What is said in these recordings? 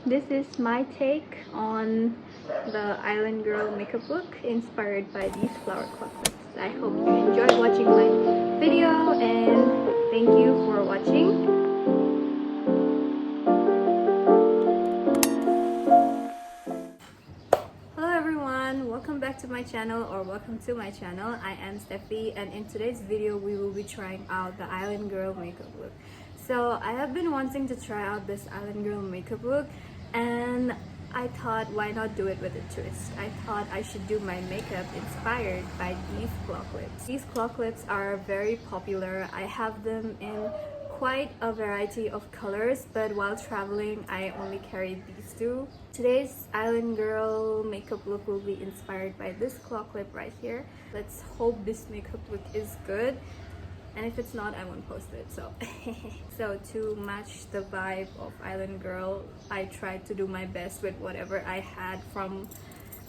this is my take on the Island Girl makeup look inspired by these flower clocklets. I hope you enjoyed watching my video and thank you for watching. Hello everyone, welcome back to my channel, or welcome to my channel. I am Steffi, and in today's video we will be trying out the Island Girl makeup look. So I have been wanting to try out this Island Girl makeup look, and I thought, why not do it with a twist? I thought I should do my makeup inspired by these claw clips. These claw clips are very popular. I have them in quite a variety of colors, but while traveling I only carried these two. Today's Island Girl makeup look will be inspired by this claw clip right here. Let's hope this makeup look is good, and if it's not, I won't post it. So to match the vibe of Island Girl, I tried to do my best with whatever I had from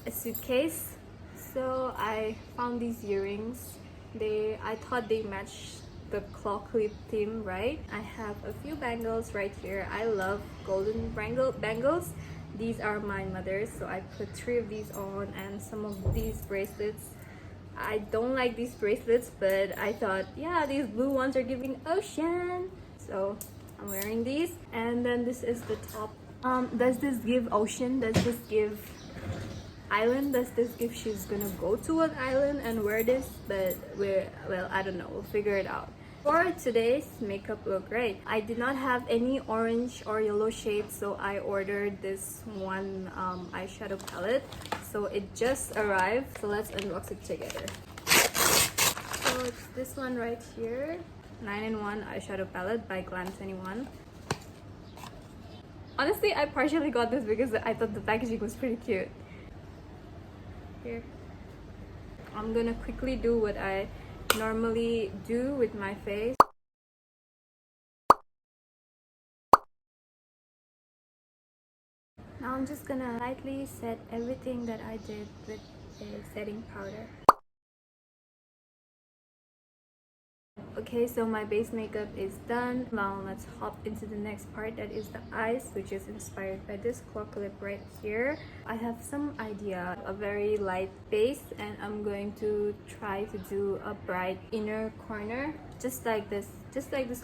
a suitcase. So I found these earrings. I thought they matched the claw clip theme, right? I have a few bangles right here. I love golden bangles. These are my mother's, so I put 3 of these on, and some of these bracelets. I don't like these bracelets, but I thought, yeah, these blue ones are giving ocean, so I'm wearing these. And then this is the top. Does this give ocean? Does this give island? Does this give she's gonna go to an island and wear this? But well, I don't know, we'll figure it out. For today's makeup look, right, I did not have any orange or yellow shades, so I ordered this one eyeshadow palette. So it just arrived, so let's unbox it together. So it's this one right here, 9-in-1 eyeshadow palette by Glam21. Honestly, I partially got this because I thought the packaging was pretty cute. Here, I'm gonna quickly do what I normally do with my face. Now I'm just gonna lightly set everything that I did with a setting powder. Okay, so my base makeup is done. Now let's hop into the next part, that is the eyes, which is inspired by this claw clip right here. I have some idea, a very light base, and I'm going to try to do a bright inner corner, just like this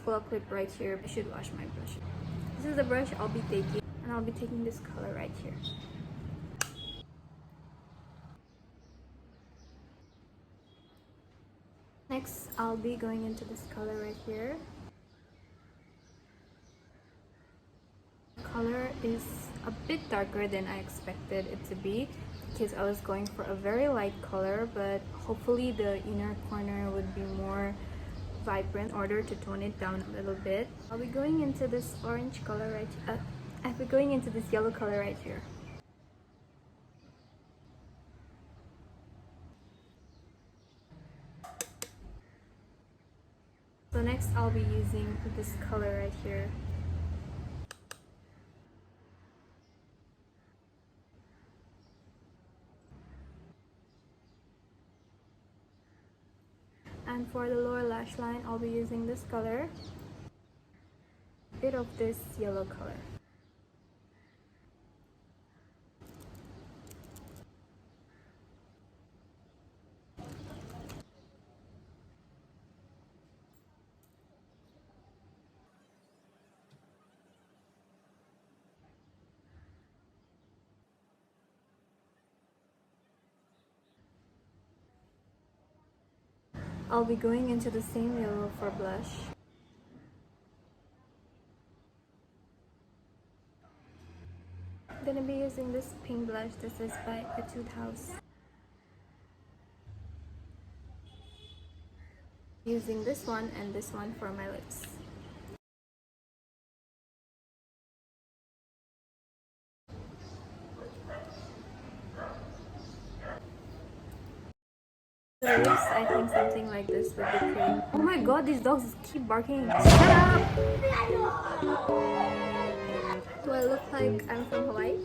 claw clip right here. I should wash my brush. This is the brush I'll be taking, and I'll be taking this color right here. Next, I'll be going into this color right here. The color is a bit darker than I expected it to be, because I was going for a very light color, but hopefully the inner corner would be more vibrant in order to tone it down a little bit. I'll be going into this orange color right here. I'll be going into this yellow color right here. So next I'll be using this color right here. And for the lower lash line, I'll be using this color, a bit of this yellow color. I'll be going into the same yellow for blush. I'm gonna be using this pink blush. This is by Etude House. Using this one and this one for my lips. The lips, I think something like this would be pretty. Oh my god, these dogs keep barking. Shut up! Do I look like I'm from Hawaii?